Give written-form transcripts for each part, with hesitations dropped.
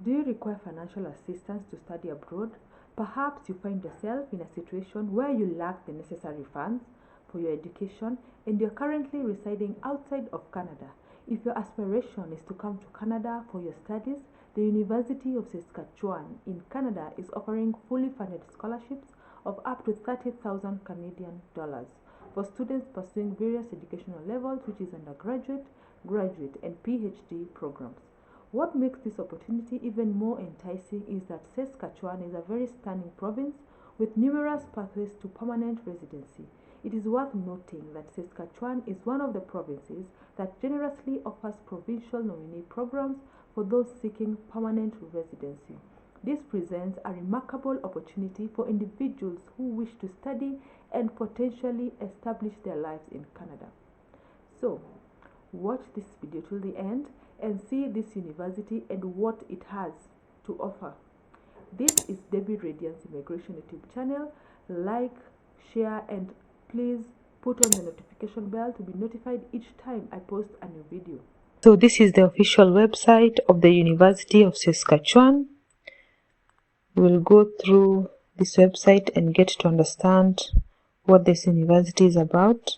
Do you require financial assistance to study abroad? Perhaps you find yourself in a situation where you lack the necessary funds for your education and you're currently residing outside of Canada. If your aspiration is to come to Canada for your studies, the University of Saskatchewan in Canada is offering fully funded scholarships of up to 30,000 Canadian dollars for students pursuing various educational levels, which is undergraduate, graduate, and PhD programs. What makes this opportunity even more enticing is that Saskatchewan is a very stunning province with numerous pathways to permanent residency. It is worth noting that Saskatchewan is one of the provinces that generously offers provincial nominee programs for those seeking permanent residency. This presents a remarkable opportunity for individuals who wish to study and potentially establish their lives in Canada. So, watch this video till the end and see this university and what it has to offer. This is Debbie Radiance Immigration YouTube channel. Like, share, and please put on the notification bell to be notified each time I post a new video. So this is the official website of the University of Saskatchewan. We'll go through this website and get to understand what this university is about.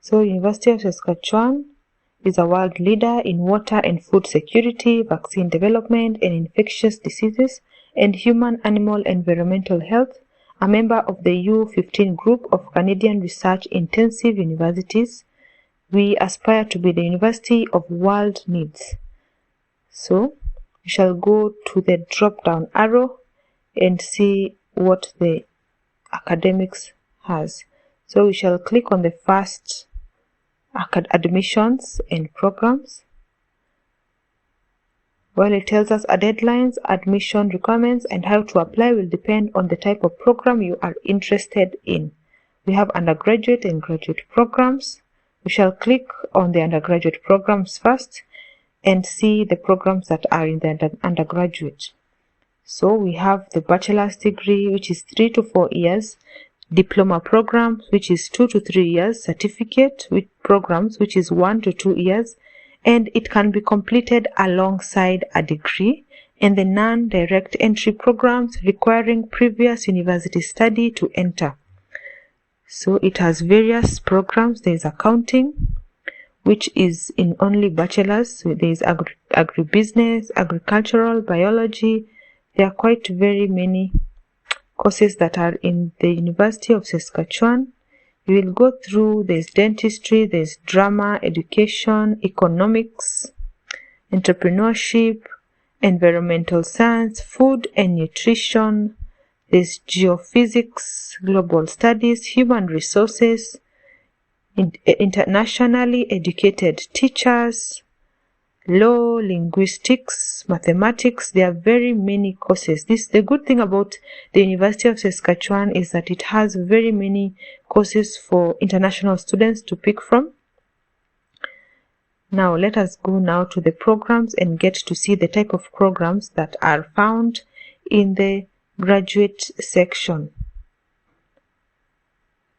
So University of Saskatchewan is a world leader in water and food security, vaccine development and infectious diseases, and human-animal environmental health, a member of the U15 group of Canadian research intensive universities. We aspire to be the university of world needs. So we shall go to the drop-down arrow and see what the academics has. So we shall click on the first admissions and programs. Well, it tells us our deadlines, admission requirements, and how to apply will depend on the type of program you are interested in. We have undergraduate and graduate programs. We shall click on the undergraduate programs first and see the programs that are in the undergraduate. So we have the bachelor's degree, which is 3 to 4 years, diploma programs, which is 2 to 3 years, certificate with programs, which is 1 to 2 years, and it can be completed alongside a degree, and the non-direct entry programs requiring previous university study to enter. So it has various programs. There is accounting, which is in only bachelor's. So there is agribusiness, agricultural, biology. There are quite very many courses that are in the University of Saskatchewan. You will go through, there's dentistry, there's drama, education, economics, entrepreneurship, environmental science, food and nutrition, there's geophysics, global studies, human resources, internationally educated teachers, law, linguistics, mathematics. There are very many courses. The good thing about the University of Saskatchewan is that it has very many courses for international students to pick from. Now let us go now to the programs and get to see the type of programs that are found in the graduate section.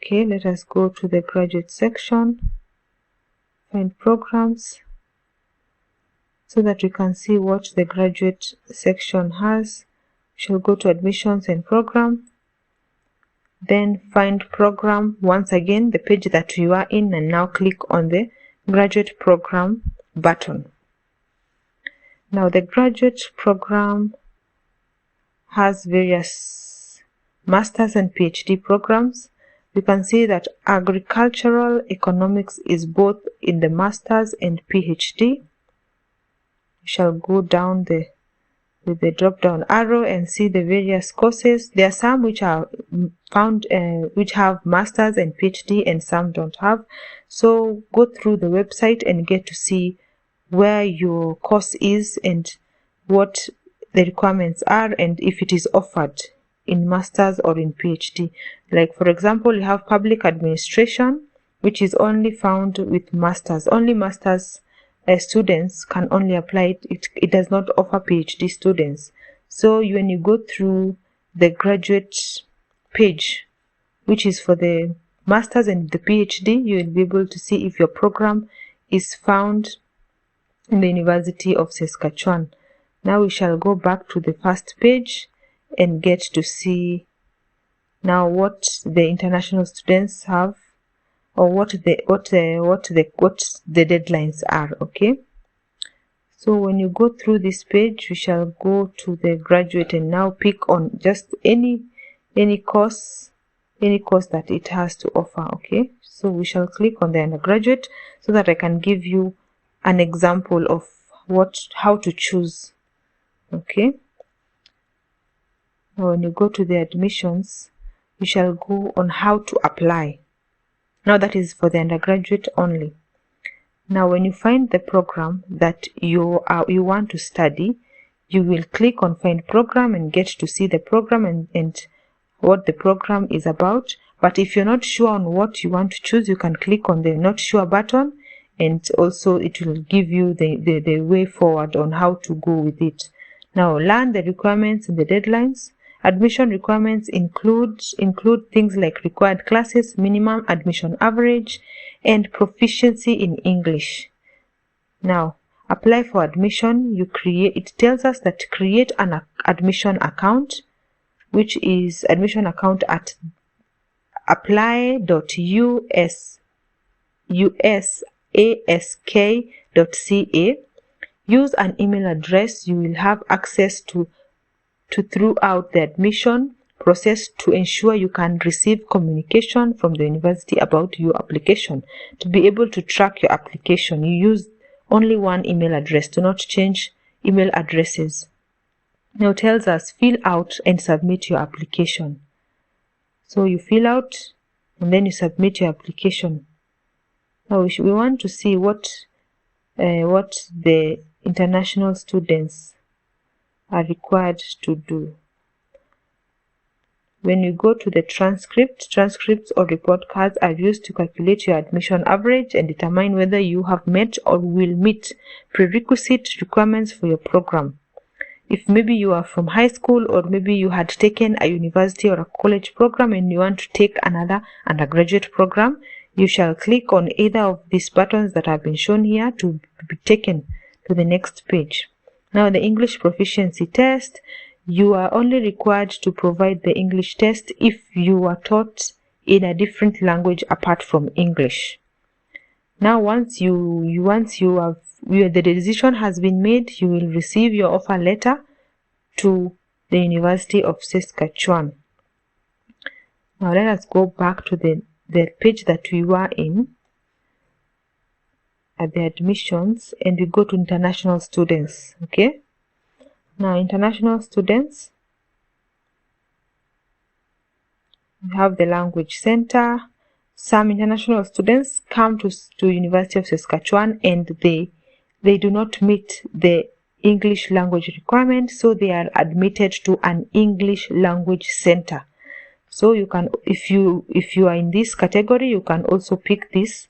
Okay, let us go to the graduate section, find programs, so that we can see what the graduate section has. We shall go to admissions and program, then find program, once again the page that you are in, and now click on the graduate program button. Now the graduate program has various master's and PhD programs. You can see that agricultural economics is both in the master's and PhD. We shall go down with the drop down arrow and see the various courses. There are some which are found which have masters and PhD, and some don't have. So go through the website and get to see where your course is and what the requirements are, and if it is offered in masters or in PhD. Like for example, you have public administration, which is only found with masters. Only masters students can only apply it. It does not offer PhD students. So when you go through the graduate page, which is for the masters and the PhD, you will be able to see if your program is found in the University of Saskatchewan. Now we shall go back to the first page and get to see now what the international students have, or what the deadlines are. Okay, so when you go through this page, we shall go to the graduate and now pick on just any course that it has to offer. Okay, so we shall click on the undergraduate so that I can give you an example of how to choose. Okay, now when you go to the admissions, we shall go on how to apply. Now that is for the undergraduate only. Now when you find the program that you want to study, you will click on find program and get to see the program and what the program is about. But if you're not sure on what you want to choose, you can click on the not sure button, and also it will give you the way forward on how to go with it. Now learn the requirements and the deadlines. Admission requirements include things like required classes, minimum admission average, and proficiency in English. Now, apply for admission. It tells us that create an admission account, which is admission account at apply.usask.ca. Use an email address you will have access to throughout the admission process to ensure you can receive communication from the university about your application. To be able to track your application, you use only one email address. Do not change email addresses. Now it tells us fill out and submit your application. So you fill out and then you submit your application. Now we want to see what the international students are required to do. When you go to the transcripts or report cards are used to calculate your admission average and determine whether you have met or will meet prerequisite requirements for your program. If maybe you are from high school, or maybe you had taken a university or a college program and you want to take another undergraduate program, you shall click on either of these buttons that have been shown here to be taken to the next page. Now the English proficiency test, you are only required to provide the English test if you are taught in a different language apart from English. Now once the decision has been made, you will receive your offer letter to the University of Saskatchewan. Now let us go back to the page that we were in at the admissions, and we go to international students. Okay, now international students, we have the language center. Some international students come to University of Saskatchewan and they do not meet the English language requirement, so they are admitted to an English language center. So you can, if you are in this category, you can also pick this.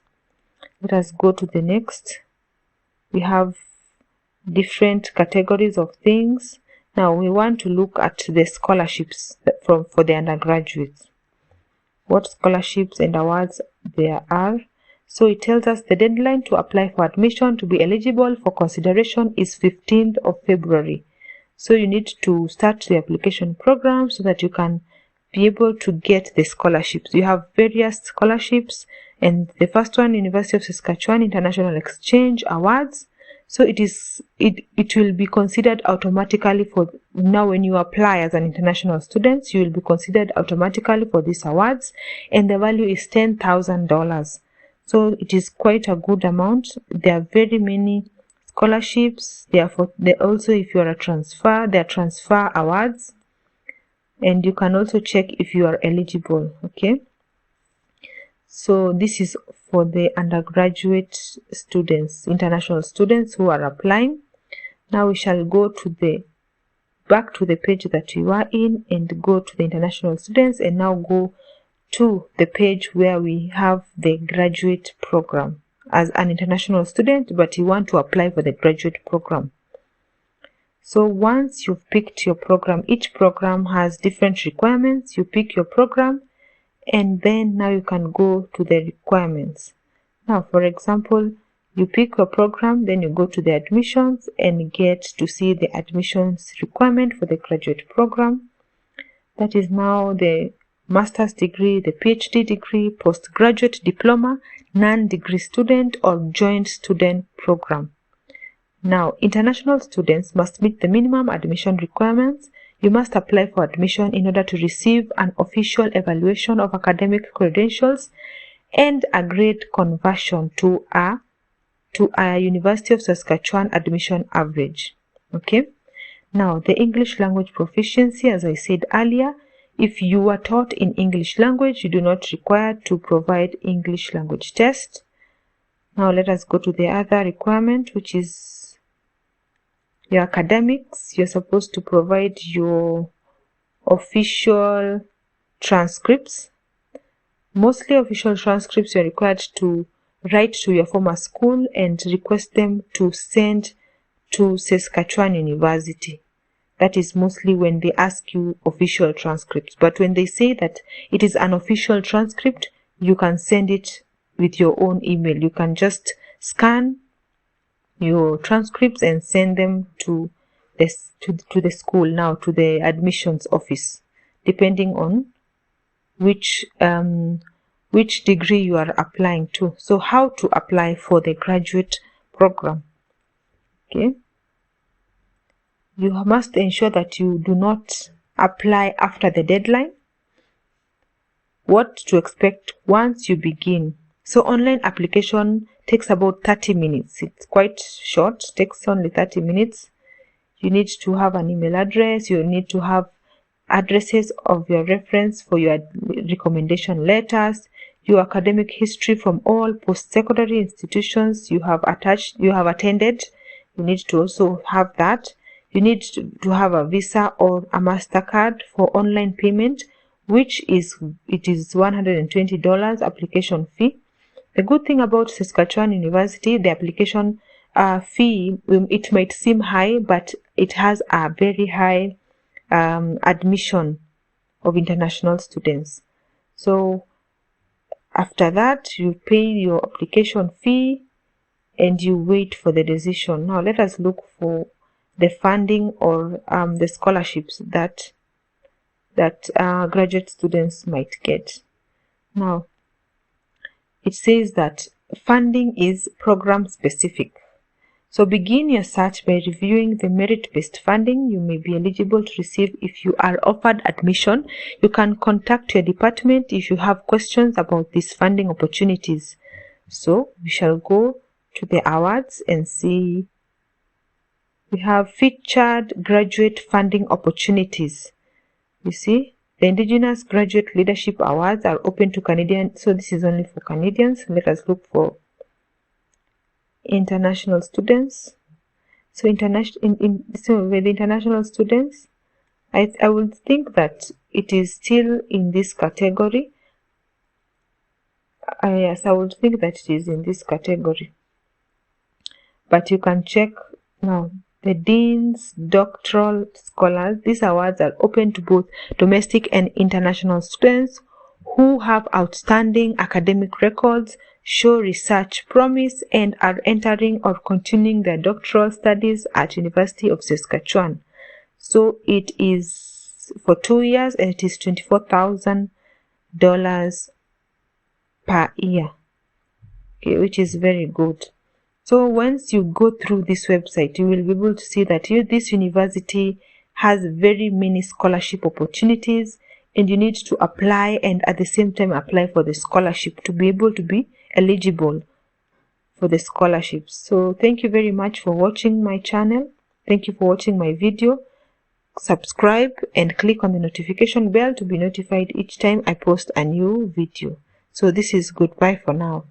Let us go to the next. We have different categories of things. Now we want to look at the scholarships for the undergraduates. What scholarships and awards there are. So it tells us the deadline to apply for admission to be eligible for consideration is 15th of February. So you need to start the application program so that you can be able to get the scholarships. You have various scholarships, and the first one, University of Saskatchewan International Exchange Awards. So it will be considered automatically for now. When you apply as an international student, you will be considered automatically for these awards, and the value is $10,000. So it is quite a good amount. There are very many scholarships. Therefore, also if you are a transfer, there are transfer awards, and you can also check if you are eligible. Okay. So this is for the undergraduate students, international students who are applying. Now we shall go to back to the page that we were in and go to the international students, and now go to the page where we have the graduate program as an international student, but you want to apply for the graduate program. So once you've picked your program, each program has different requirements. You pick your program, and then now you can go to the requirements. Now, for example, You pick your program, then you go to the admissions and get to see the admissions requirement for the graduate program. That is now the master's degree, the PhD degree, postgraduate diploma, non-degree student or joint student program. Now, international students must meet the minimum admission requirements. You must apply for admission in order to receive an official evaluation of academic credentials and a grade conversion to a University of Saskatchewan admission average. Okay. Now, the English language proficiency, as I said earlier, if you are taught in English language, you do not require to provide English language test. Now, let us go to the other requirement, which is your academics. You're supposed to provide your official transcripts. Mostly official transcripts you're required to write to your former school and request them to send to Saskatchewan University. That is mostly when they ask you official transcripts. But when they say that it is an official transcript, you can send it with your own email. You can just scan your transcripts and send them to the school, now to the admissions office, depending on which degree you are applying to. So how to apply for the graduate program? Okay, you must ensure that you do not apply after the deadline. What to expect once you begin? So online application takes about 30 minutes. It's quite short, takes only 30 minutes. You need to have an email address. You need to have addresses of your reference for your recommendation letters, your academic history from all post-secondary institutions you have attended. You need to also have that. You need to have a Visa or a MasterCard for online payment, which is $120 application fee. The good thing about Saskatchewan University, the application fee, it might seem high, but it has a very high admission of international students. So after that, you pay your application fee and you wait for the decision. Now let us look for the funding or the scholarships that graduate students might get. Now it says that funding is program specific. So begin your search by reviewing the merit-based funding you may be eligible to receive if you are offered admission. You can contact your department if you have questions about these funding opportunities. So we shall go to the awards and see. We have featured graduate funding opportunities. You see, the Indigenous Graduate Leadership Awards are open to Canadians. So this is only for Canadians. Let us look for international students. So with the international students, I would think that it is still in this category. Yes, I would think that it is in this category. But you can check now. The Dean's Doctoral Scholars, these awards are open to both domestic and international students who have outstanding academic records, show research promise, and are entering or continuing their doctoral studies at University of Saskatchewan. So it is for 2 years and it is $24,000 per year, okay, which is very good. So once you go through this website, you will be able to see that this university has very many scholarship opportunities, and you need to apply and at the same time apply for the scholarship to be able to be eligible for the scholarships. So thank you very much for watching my channel. Thank you for watching my video. Subscribe and click on the notification bell to be notified each time I post a new video. So this is goodbye for now.